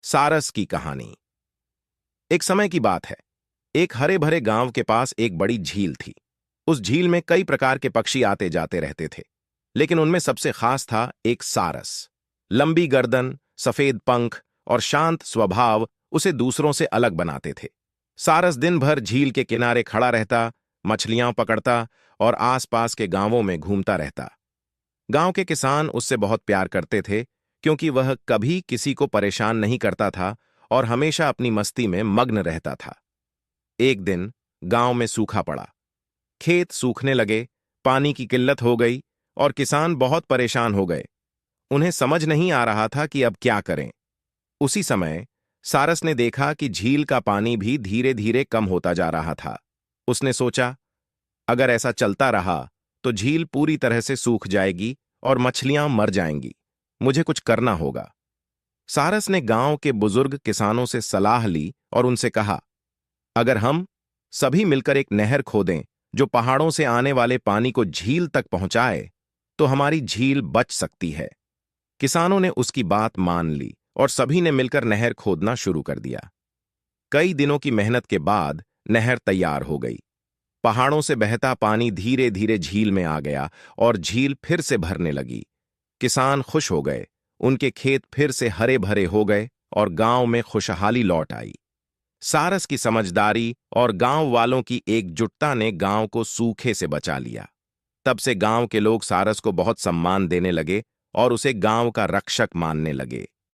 सारस की कहानी। एक समय की बात है। एक हरे भरे गांव के पास एक बड़ी झील थी। उस झील में कई प्रकार के पक्षी आते जाते रहते थे, लेकिन उनमें सबसे खास था एक सारस। लंबी गर्दन, सफेद पंख और शांत स्वभाव उसे दूसरों से अलग बनाते थे। सारस दिन भर झील के किनारे खड़ा रहता, मछलियां पकड़ता और आसपास के गांवों में घूमता रहता। गांव के किसान उससे बहुत प्यार करते थे, क्योंकि वह कभी किसी को परेशान नहीं करता था और हमेशा अपनी मस्ती में मग्न रहता था। एक दिन गांव में सूखा पड़ा। खेत सूखने लगे, पानी की किल्लत हो गई और किसान बहुत परेशान हो गए। उन्हें समझ नहीं आ रहा था कि अब क्या करें। उसी समय सारस ने देखा कि झील का पानी भी धीरे धीरे कम होता जा रहा था। उसने सोचा, अगर ऐसा चलता रहा तो झील पूरी तरह से सूख जाएगी और मछलियां मर जाएंगी। मुझे कुछ करना होगा। सारस ने गांव के बुजुर्ग किसानों से सलाह ली और उनसे कहा, अगर हम सभी मिलकर एक नहर खोदें जो पहाड़ों से आने वाले पानी को झील तक पहुंचाए, तो हमारी झील बच सकती है। किसानों ने उसकी बात मान ली और सभी ने मिलकर नहर खोदना शुरू कर दिया। कई दिनों की मेहनत के बाद नहर तैयार हो गई। पहाड़ों से बहता पानी धीरे धीरे झील में आ गया और झील फिर से भरने लगी। किसान खुश हो गए, उनके खेत फिर से हरे भरे हो गए और गांव में खुशहाली लौट आई। सारस की समझदारी और गांव वालों की एकजुटता ने गांव को सूखे से बचा लिया। तब से गांव के लोग सारस को बहुत सम्मान देने लगे और उसे गांव का रक्षक मानने लगे।